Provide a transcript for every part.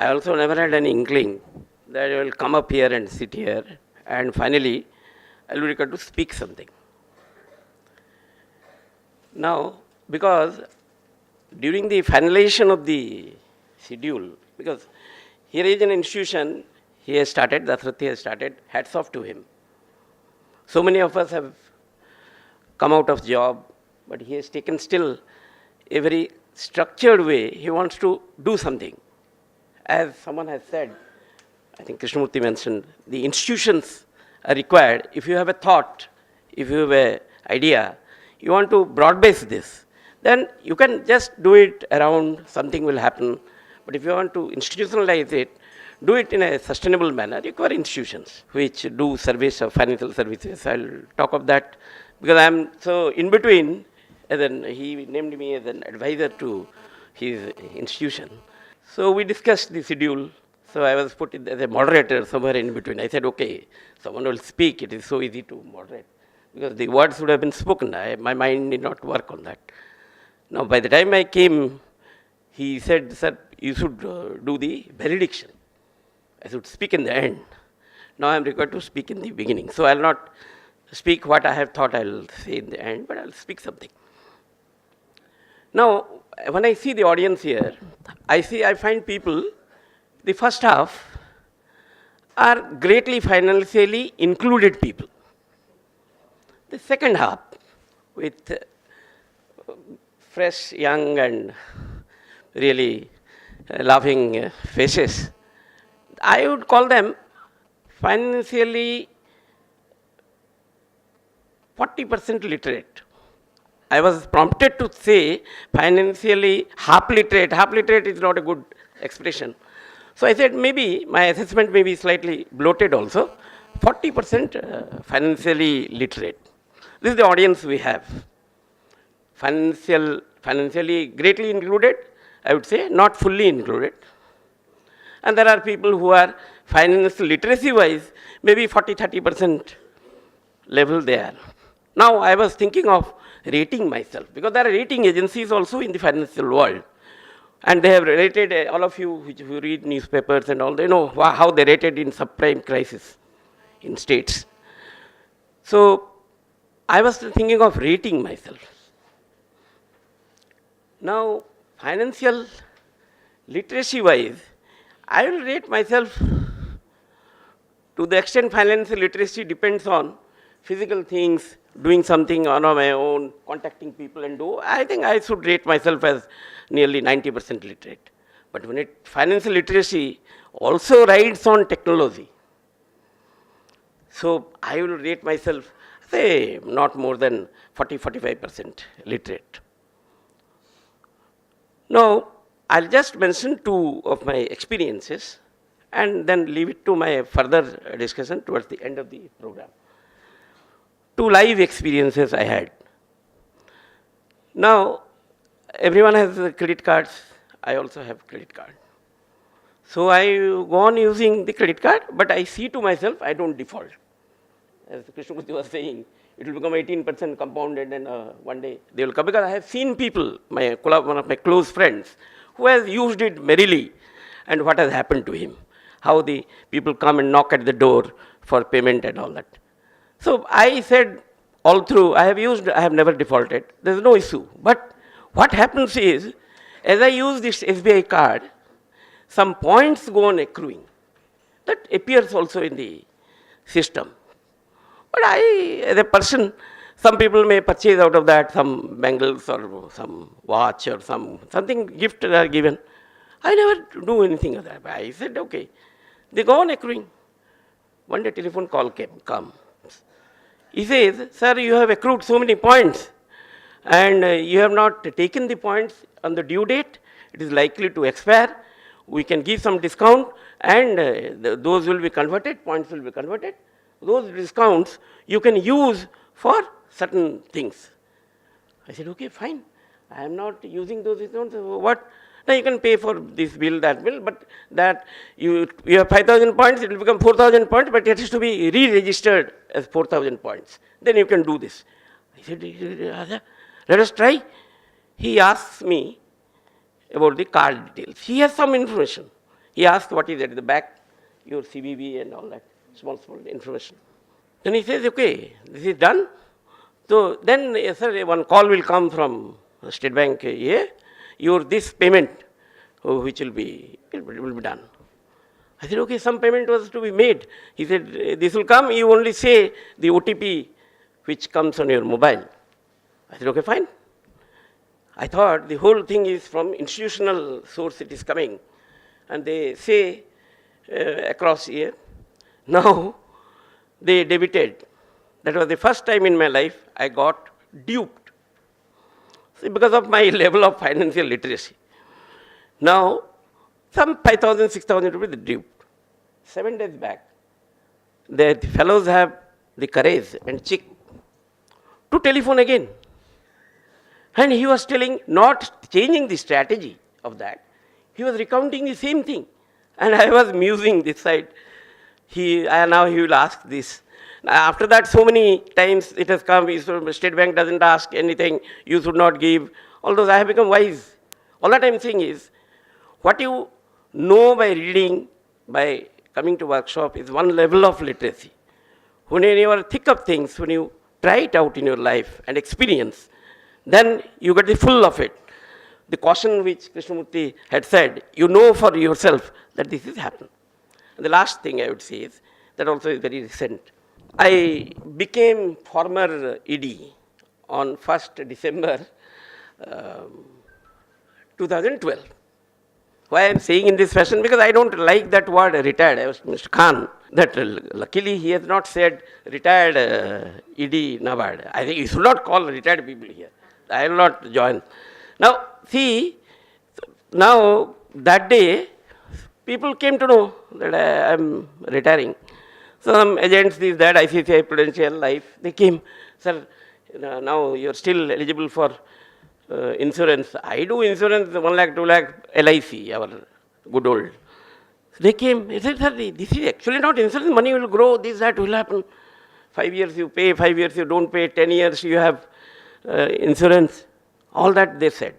I also never had an inkling that I will come up here and sit here and finally I will be required to speak something. Now, because during the finalization of the schedule, because here is an institution, he has started, Dasrathi has started, hats off to him. So many of us have come out of job, but he has taken still a very structured way. He wants to do something. As someone has said, I think Krishnamurti mentioned, the institutions are required. If you have a thought, if you have an idea, you want to broad base this, then you can just do it around, something will happen. But if you want to institutionalize it, do it in a sustainable manner, require institutions which do service of financial services. I'll talk of that because I'm so in between. And then he named me as an advisor to his institution. So we discussed the schedule. So I was put in as a moderator somewhere in between. I said, okay, someone will speak. It is so easy to moderate because the words would have been spoken. My mind did not work on that. Now, by the time I came, he said, sir, you should do the benediction. I should speak in the end. Now I am required to speak in the beginning. So I will not speak what I have thought I will say in the end, but I will speak something. Now, when I see the audience here, I find people, the first half, are greatly financially included people. The second half, with fresh, young, and really laughing faces, I would call them financially 40% literate. I was prompted to say financially half literate. Half literate is not a good expression. So I said maybe my assessment may be slightly bloated also. 40% financially literate. This is the audience we have. Financially greatly included, I would say, not fully included. And there are people who are financial literacy wise, maybe 40-30% level there. Now I was thinking of rating myself because there are rating agencies also in the financial world. And they have rated, all of you who read newspapers and all, they know how they rated in subprime crisis in states. So I was thinking of rating myself. Now, financial literacy wise, I will rate myself to the extent financial literacy depends on physical things, doing something on my own, contacting people and do. I think I should rate myself as nearly 90% literate. But when financial literacy also rides on technology, so I will rate myself, say, not more than 40-45% literate. Now, I'll just mention two of my experiences and then leave it to my further discussion towards the end of the program. Two live experiences I had. Now, everyone has credit cards. I also have credit card. So I go on using the credit card, but I see to myself, I don't default. As Krishnamurti was saying, it will become 18% compounded and one day they will come. Because I have seen people, one of my close friends, who has used it merrily and what has happened to him. How the people come and knock at the door for payment and all that. So I said all through, I have never defaulted. There is no issue. But what happens is, as I use this SBI card, some points go on accruing. That appears also in the system. But I, as a person, some people may purchase out of that some bangles or some watch or something gift are given. I never do anything of that. I said, okay. They go on accruing. One day telephone call comes. He says, sir, you have accrued so many points and you have not taken the points on the due date. It is likely to expire. We can give some discount and those will be converted, points will be converted. Those discounts you can use for certain things. I said, okay, fine. I am not using those discounts. What? Now you can pay for this bill, that bill, but that you have 5,000 points, it will become 4,000 points, but it has to be re-registered as 4,000 points. Then you can do this. I said, let us try. He asks me about the card details. He has some information. He asked what is at the back, your CVV and all that, small information. Then he says, okay, this is done. So then, yes, sir, one call will come from State Bank, your this payment, which will be done. I said, okay, some payment was to be made. He said, this will come, you only say the OTP which comes on your mobile. I said, okay, fine. I thought the whole thing is from institutional source it is coming. And they say across here. Now, they debited. That was the first time in my life I got duped. See, because of my level of financial literacy. Now, some 5,000, 6,000 rupees duped. 7 days back, the fellows have the courage and cheek to telephone again. And he was telling, not changing the strategy of that. He was recounting the same thing. And I was musing this side. Now he will ask this. After that, so many times it has come, State Bank doesn't ask anything, you should not give. Although I have become wise. All that I am saying is, what you know by reading, by coming to workshop is one level of literacy. When you are thick of things, when you try it out in your life and experience, then you get the full of it. The caution which Krishnamurti had said, you know for yourself that this is happened. And the last thing I would say is, that also is very recent. I became former ED on 1st December 2012. Why I am saying in this fashion? Because I don't like that word retired. I was Mr. Khan. That luckily he has not said retired ED NABARD. I think you should not call retired people here. I will not join. Now, see, now that day, people came to know that I am retiring. Some agents, this, that, ICICI, Prudential, Life, they came, sir, now you are still eligible for insurance. I do insurance, 1 lakh, 2 lakh, LIC, our good old. They came, they said, sir, this is actually not insurance, money will grow, this, that will happen. 5 years you pay, 5 years you don't pay, 10 years you have insurance. All that they said.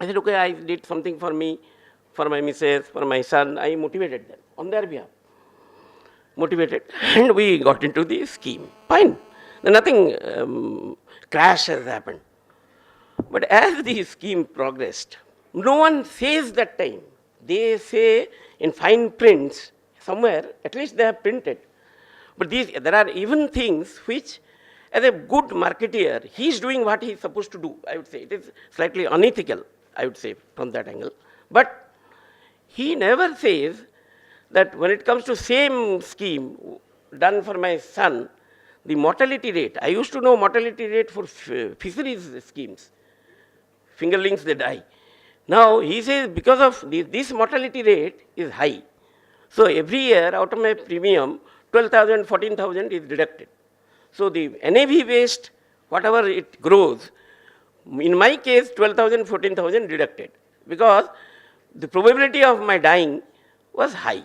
I said, okay, I did something for me, for my missus, for my son. I motivated them on their behalf. Motivated. And we got into the scheme. Fine. Then nothing crash has happened. But as the scheme progressed, no one says that time. They say in fine prints somewhere, at least they have printed. But there are even things which, as a good marketeer, he is doing what he is supposed to do, I would say. It is slightly unethical, I would say, from that angle. But he never says that when it comes to same scheme done for my son, the mortality rate, I used to know mortality rate for fisheries schemes. Fingerlings, they die. Now, he says because of this mortality rate is high. So, every year out of my premium, 12,000, 14,000 is deducted. So, the NAV based, whatever it grows, in my case, 12,000, 14,000 deducted. Because the probability of my dying was high.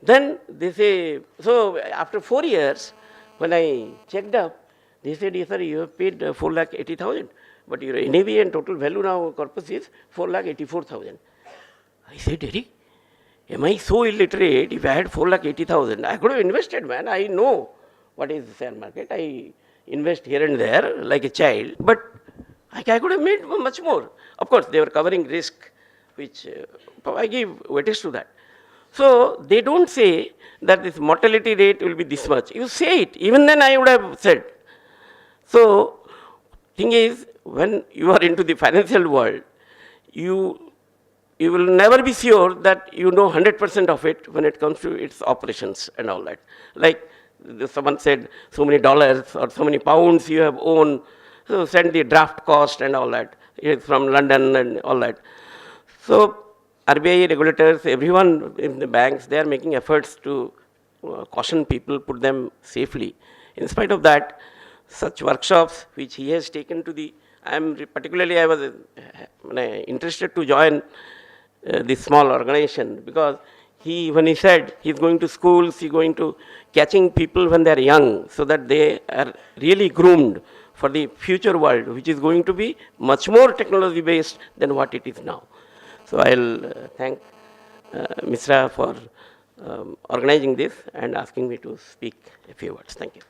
Then they say, so after 4 years, when I checked up, they said, yes, sir, you have paid 4,80,000. But your NAV and total value now corpus is 4,84,000. I said, Derry, am I so illiterate? If I had 4,80,000, I could have invested, man. I know what is the share market. I invest here and there like a child. But I could have made much more. Of course, they were covering risk, which I give weightage to that. So they don't say that this mortality rate will be this much. You say it. Even then I would have said. So thing is, when you are into the financial world, you will never be sure that you know 100% of it when it comes to its operations and all that. Like someone said, so many dollars or so many pounds you have owned, so send the draft cost and all that. It's from London and all that. So RBI regulators, everyone in the banks, they are making efforts to caution people, put them safely. In spite of that, such workshops which he has taken to the, I was interested to join this small organization because when he said he's going to schools, he's going to catching people when they're young so that they are really groomed for the future world, which is going to be much more technology based than what it is now. So I'll thank Mitra for organizing this and asking me to speak a few words. Thank you.